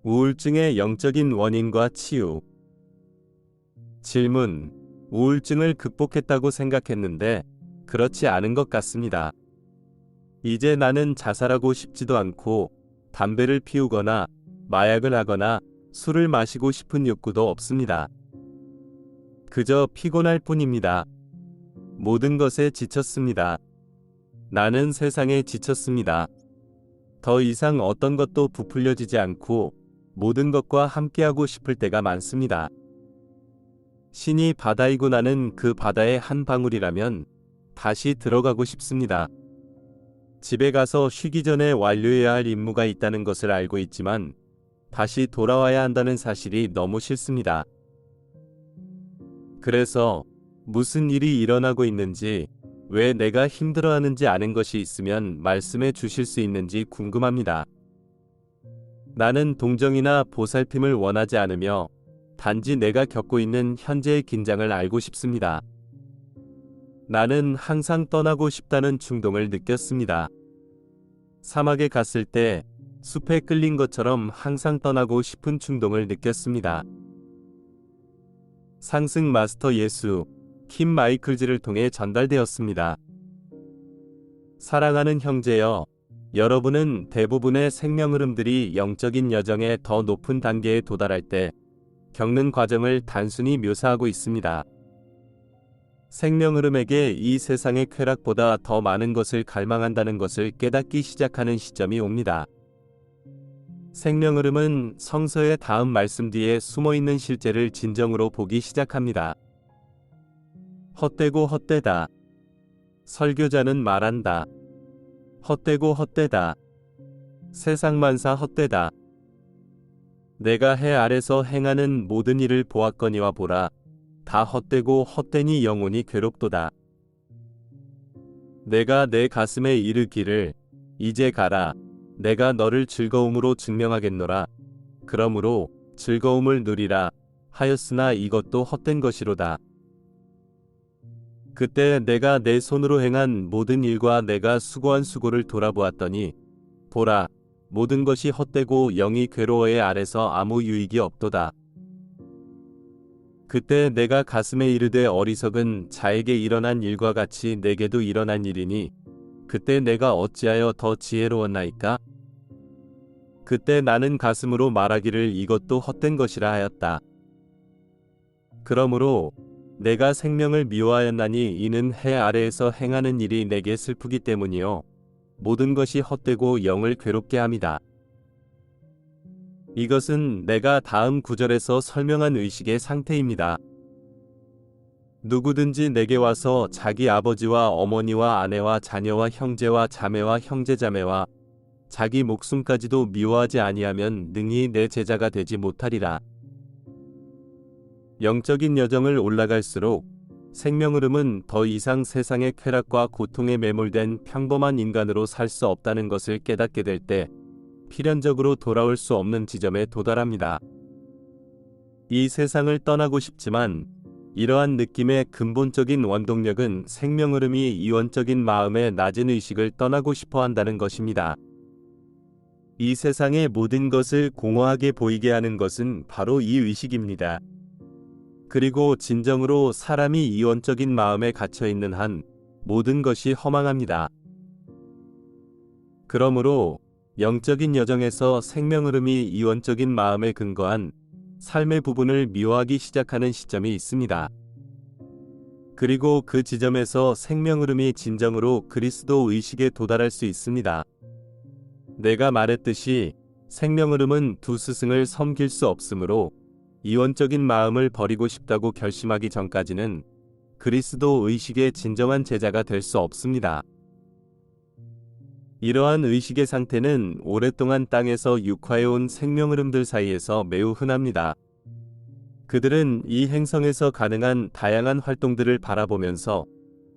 우울증의 영적인 원인과 치유. 질문. 우울증을 극복했다고 생각했는데 그렇지 않은 것 같습니다. 이제 나는 자살하고 싶지도 않고 담배를 피우거나 마약을 하거나 술을 마시고 싶은 욕구도 없습니다. 그저 피곤할 뿐입니다. 모든 것에 지쳤습니다. 나는 세상에 지쳤습니다. 더 이상 어떤 것도 부풀려지지 않고 모든 것과 함께하고 싶을 때가 많습니다. 신이 바다이고 나는 그 바다의 한 방울이라면 다시 들어가고 싶습니다. 집에 가서 쉬기 전에 완료해야 할 임무가 있다는 것을 알고 있지만 다시 돌아와야 한다는 사실이 너무 싫습니다. 그래서 무슨 일이 일어나고 있는지, 왜 내가 힘들어하는지 아는 것이 있으면 말씀해 주실 수 있는지 궁금합니다. 나는 동정이나 보살핌을 원하지 않으며 단지 내가 겪고 있는 현재의 긴장을 알고 싶습니다. 나는 항상 떠나고 싶다는 충동을 느꼈습니다. 사막에 갔을 때 숲에 끌린 것처럼 항상 떠나고 싶은 충동을 느꼈습니다. 상승 마스터 예수, 킴 마이클즈를 통해 전달되었습니다. 사랑하는 형제여, 여러분은 대부분의 생명 흐름들이 영적인 여정의 더 높은 단계에 도달할 때 겪는 과정을 단순히 묘사하고 있습니다. 생명 흐름에게 이 세상의 쾌락보다 더 많은 것을 갈망한다는 것을 깨닫기 시작하는 시점이 옵니다. 생명 흐름은 성서의 다음 말씀 뒤에 숨어있는 실제를 진정으로 보기 시작합니다. 헛되고 헛되다. 설교자는 말한다. 헛되고 헛되다. 세상 만사 헛되다. 내가 해 아래서 행하는 모든 일을 보았거니와 보라. 다 헛되고 헛되니 영혼이 괴롭도다. 내가 내 가슴에 이르기를 이제 가라. 내가 너를 즐거움으로 증명하겠노라. 그러므로 즐거움을 누리라 하였으나 이것도 헛된 것이로다. 그때 내가 내 손으로 행한 모든 일과 내가 수고한 수고를 돌아보았더니 보라, 모든 것이 헛되고 영이 괴로워해 아래서 아무 유익이 없도다. 그때 내가 가슴에 이르되 어리석은 자에게 일어난 일과 같이 내게도 일어난 일이니 그때 내가 어찌하여 더 지혜로웠나이까? 그때 나는 가슴으로 말하기를 이것도 헛된 것이라 하였다. 그러므로 내가 생명을 미워하였나니 이는 해 아래에서 행하는 일이 내게 슬프기 때문이요 모든 것이 헛되고 영을 괴롭게 함이다. 이것은 내가 다음 구절에서 설명한 의식의 상태입니다. 누구든지 내게 와서 자기 아버지와 어머니와 아내와 자녀와 형제와 자매와 형제자매와 자기 목숨까지도 미워하지 아니하면 능히 내 제자가 되지 못하리라. 영적인 여정을 올라갈수록 생명 흐름은 더 이상 세상의 쾌락과 고통에 매몰된 평범한 인간으로 살 수 없다는 것을 깨닫게 될 때 필연적으로 돌아올 수 없는 지점에 도달합니다. 이 세상을 떠나고 싶지만 이러한 느낌의 근본적인 원동력은 생명 흐름이 이원적인 마음의 낮은 의식을 떠나고 싶어 한다는 것입니다. 이 세상의 모든 것을 공허하게 보이게 하는 것은 바로 이 의식입니다. 그리고 진정으로 사람이 이원적인 마음에 갇혀 있는 한 모든 것이 허망합니다. 그러므로 영적인 여정에서 생명 흐름이 이원적인 마음에 근거한 삶의 부분을 미워하기 시작하는 시점이 있습니다. 그리고 그 지점에서 생명 흐름이 진정으로 그리스도 의식에 도달할 수 있습니다. 내가 말했듯이 생명 흐름은 두 스승을 섬길 수 없으므로 이원적인 마음을 버리고 싶다고 결심하기 전까지는 그리스도 의식의 진정한 제자가 될 수 없습니다. 이러한 의식의 상태는 오랫동안 땅에서 육화해온 생명 흐름들 사이에서 매우 흔합니다. 그들은 이 행성에서 가능한 다양한 활동들을 바라보면서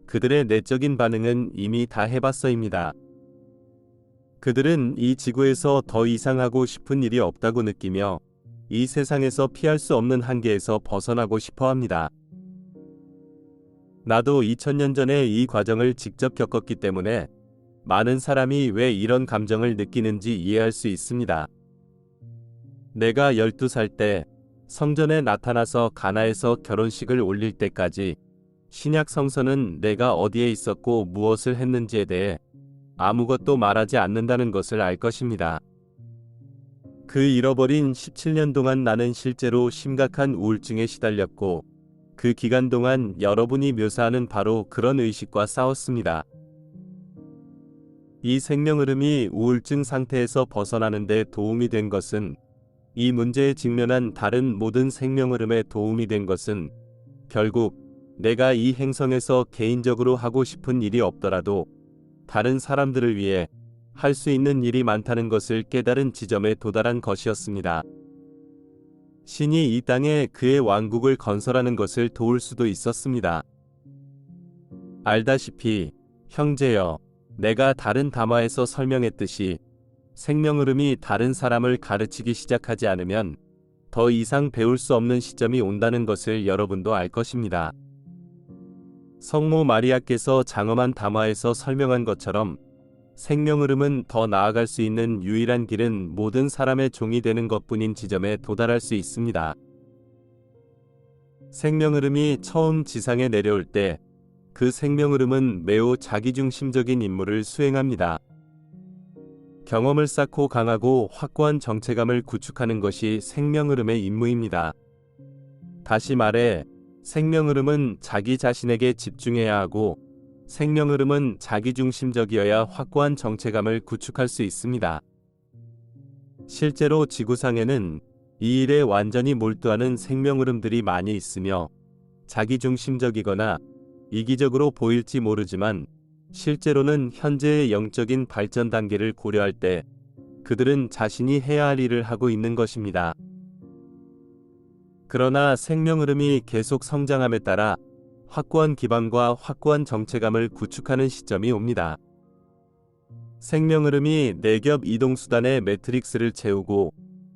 그들의 내적인 반응은 이미 다 해봤어입니다. 그들은 이 지구에서 더 이상 하고 싶은 일이 없다고 느끼며 이 세상에서 피할 수 없는 한계에서 벗어나고 싶어 합니다. 나도 2000년 전에 이 과정을 직접 겪었기 때문에 많은 사람이 왜 이런 감정을 느끼는지 이해할 수 있습니다. 내가 12살 때 성전에 나타나서 가나에서 결혼식을 올릴 때까지 신약 성서는 내가 어디에 있었고 무엇을 했는지에 대해 아무것도 말하지 않는다는 것을 알 것입니다. 그 잃어버린 17년 동안 나는 실제로 심각한 우울증에 시달렸고 그 기간 동안 여러분이 묘사하는 바로 그런 의식과 싸웠습니다. 이 생명 흐름이 우울증 상태에서 벗어나는 데 도움이 된 것은, 이 문제에 직면한 다른 모든 생명 흐름에 도움이 된 것은 결국 내가 이 행성에서 개인적으로 하고 싶은 일이 없더라도 다른 사람들을 위해 할 수 있는 일이 많다는 것을 깨달은 지점에 도달한 것이었습니다. 신이 이 땅에 그의 왕국을 건설하는 것을 도울 수도 있었습니다. 알다시피 형제여, 내가 다른 담화에서 설명했듯이 생명 흐름이 다른 사람을 가르치기 시작하지 않으면 더 이상 배울 수 없는 시점이 온다는 것을 여러분도 알 것입니다. 성모 마리아께서 장엄한 담화에서 설명한 것처럼 생명 흐름은 더 나아갈 수 있는 유일한 길은 모든 사람의 종이 되는 것뿐인 지점에 도달할 수 있습니다. 생명 흐름이 처음 지상에 내려올 때 그 생명 흐름은 매우 자기중심적인 임무를 수행합니다. 경험을 쌓고 강하고 확고한 정체감을 구축하는 것이 생명 흐름의 임무입니다. 다시 말해, 생명 흐름은 자기 자신에게 집중해야 하고 생명 흐름은 자기중심적이어야 확고한 정체감을 구축할 수 있습니다. 실제로 지구상에는 이 일에 완전히 몰두하는 생명 흐름들이 많이 있으며 자기중심적이거나 이기적으로 보일지 모르지만 실제로는 현재의 영적인 발전 단계를 고려할 때 그들은 자신이 해야 할 일을 하고 있는 것입니다. 그러나 생명 흐름이 계속 성장함에 따라 확고한 기반과 확고한 정체감을 구축하는 시점이 옵니다. 생명 흐름이 내겹 이동수단의 매트릭스를 채우고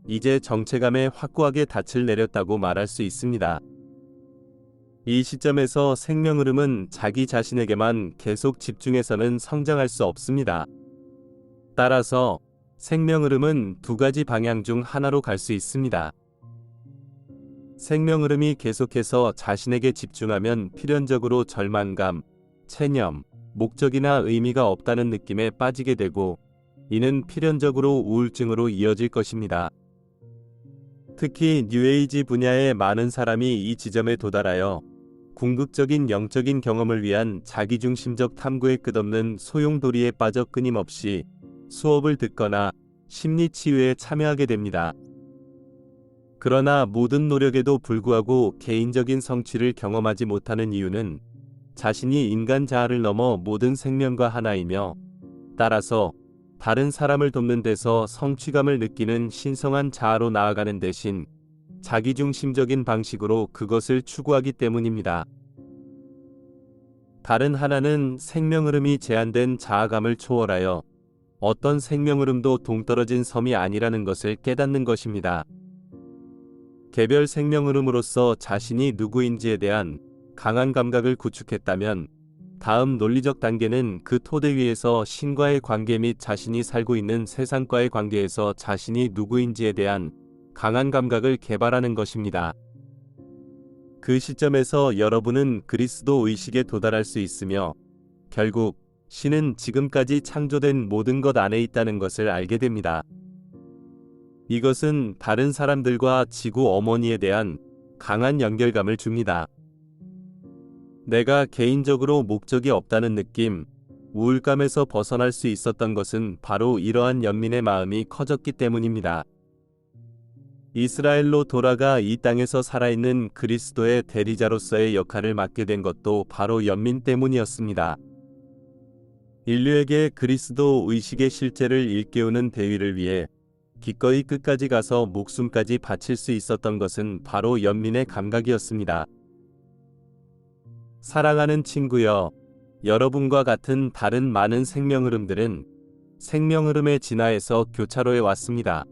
이제 정체감에 확고하게 닻을 내렸다고 말할 수 있습니다. 이 시점에서 생명 흐름은 자기 자신에게만 계속 집중해서는 성장할 수 없습니다. 따라서 생명 흐름은 두 가지 방향 중 하나로 갈 수 있습니다. 생명 흐름이 계속해서 자신에게 집중하면 필연적으로 절망감, 체념, 목적이나 의미가 없다는 느낌에 빠지게 되고 이는 필연적으로 우울증으로 이어질 것입니다. 특히 뉴에이지 분야의 많은 사람이 이 지점에 도달하여 궁극적인 영적인 경험을 위한 자기중심적 탐구의 끝없는 소용돌이에 빠져 끊임없이 수업을 듣거나 심리치유에 참여하게 됩니다. 그러나 모든 노력에도 불구하고 개인적인 성취를 경험하지 못하는 이유는 자신이 인간 자아를 넘어 모든 생명과 하나이며 따라서 다른 사람을 돕는 데서 성취감을 느끼는 신성한 자아로 나아가는 대신 자기중심적인 방식으로 그것을 추구하기 때문입니다. 다른 하나는 생명 흐름이 제한된 자아감을 초월하여 어떤 생명 흐름도 동떨어진 섬이 아니라는 것을 깨닫는 것입니다. 개별 생명 흐름으로서 자신이 누구인지에 대한 강한 감각을 구축했다면 다음 논리적 단계는 그 토대 위에서 신과의 관계 및 자신이 살고 있는 세상과의 관계에서 자신이 누구인지에 대한 강한 감각을 개발하는 것입니다. 그 시점에서 여러분은 그리스도 의식에 도달할 수 있으며 결국 신은 지금까지 창조된 모든 것 안에 있다는 것을 알게 됩니다. 이것은 다른 사람들과 지구 어머니에 대한 강한 연결감을 줍니다. 내가 개인적으로 목적이 없다는 느낌, 우울감에서 벗어날 수 있었던 것은 바로 이러한 연민의 마음이 커졌기 때문입니다. 이스라엘로 돌아가 이 땅에서 살아있는 그리스도의 대리자로서의 역할을 맡게 된 것도 바로 연민 때문이었습니다. 인류에게 그리스도 의식의 실제를 일깨우는 대위를 위해 기꺼이 끝까지 가서 목숨까지 바칠 수 있었던 것은 바로 연민의 감각이었습니다. 사랑하는 친구여, 여러분과 같은 다른 많은 생명 흐름들은 생명 흐름의 진화에서 교차로에 왔습니다.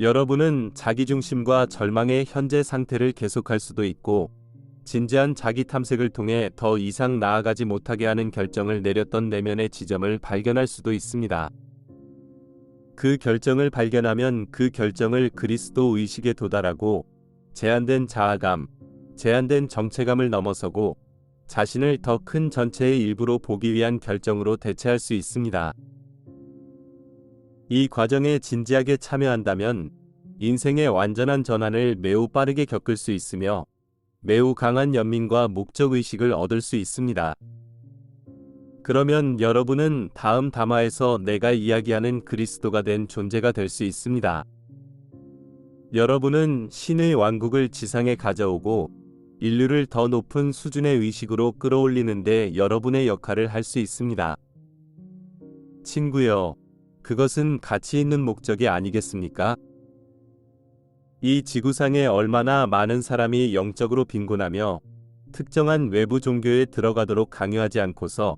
여러분은 자기중심과 절망의 현재 상태를 계속할 수도 있고 진지한 자기 탐색을 통해 더 이상 나아가지 못하게 하는 결정을 내렸던 내면의 지점을 발견할 수도 있습니다. 그 결정을 발견하면 그 결정을 그리스도 의식에 도달하고 제한된 자아감, 제한된 정체감을 넘어서고 자신을 더 큰 전체의 일부로 보기 위한 결정으로 대체할 수 있습니다. 이 과정에 진지하게 참여한다면 인생의 완전한 전환을 매우 빠르게 겪을 수 있으며 매우 강한 연민과 목적의식을 얻을 수 있습니다. 그러면 여러분은 다음 담화에서 내가 이야기하는 그리스도가 된 존재가 될 수 있습니다. 여러분은 신의 왕국을 지상에 가져오고 인류를 더 높은 수준의 의식으로 끌어올리는 데 여러분의 역할을 할 수 있습니다. 친구여, 그것은 가치 있는 목적이 아니겠습니까? 이 지구상에 얼마나 많은 사람이 영적으로 빈곤하며 특정한 외부 종교에 들어가도록 강요하지 않고서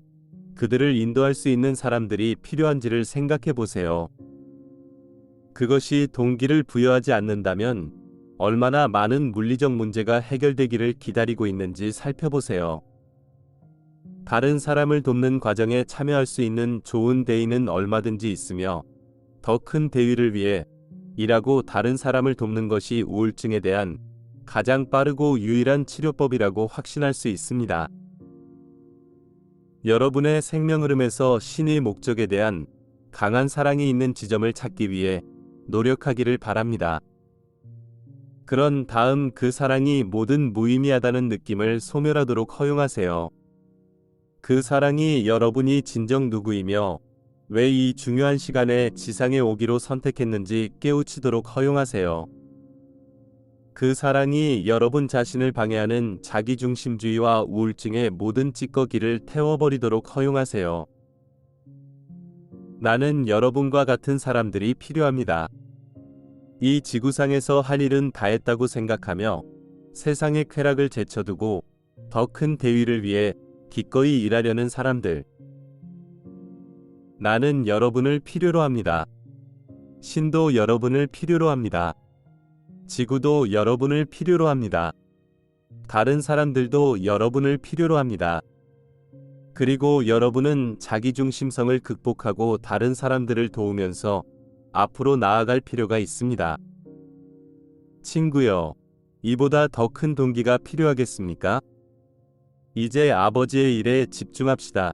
그들을 인도할 수 있는 사람들이 필요한지를 생각해 보세요. 그것이 동기를 부여하지 않는다면 얼마나 많은 물리적 문제가 해결되기를 기다리고 있는지 살펴보세요. 다른 사람을 돕는 과정에 참여할 수 있는 좋은 대의는 얼마든지 있으며 더 큰 대의를 위해 일하고 다른 사람을 돕는 것이 우울증에 대한 가장 빠르고 유일한 치료법이라고 확신할 수 있습니다. 여러분의 생명 흐름에서 신의 목적에 대한 강한 사랑이 있는 지점을 찾기 위해 노력하기를 바랍니다. 그런 다음 그 사랑이 모든 무의미하다는 느낌을 소멸하도록 허용하세요. 그 사랑이 여러분이 진정 누구이며 왜 이 중요한 시간에 지상에 오기로 선택했는지 깨우치도록 허용하세요. 그 사랑이 여러분 자신을 방해하는 자기중심주의와 우울증의 모든 찌꺼기를 태워버리도록 허용하세요. 나는 여러분과 같은 사람들이 필요합니다. 이 지구상에서 할 일은 다 했다고 생각하며 세상의 쾌락을 제쳐두고 더 큰 대의를 위해 기꺼이 일하려는 사람들. 나는 여러분을 필요로 합니다. 신도 여러분을 필요로 합니다. 지구도 여러분을 필요로 합니다. 다른 사람들도 여러분을 필요로 합니다. 그리고 여러분은 자기중심성을 극복하고 다른 사람들을 도우면서 앞으로 나아갈 필요가 있습니다. 친구여, 이보다 더 큰 동기가 필요하겠습니까? 이제 아버지의 일에 집중합시다.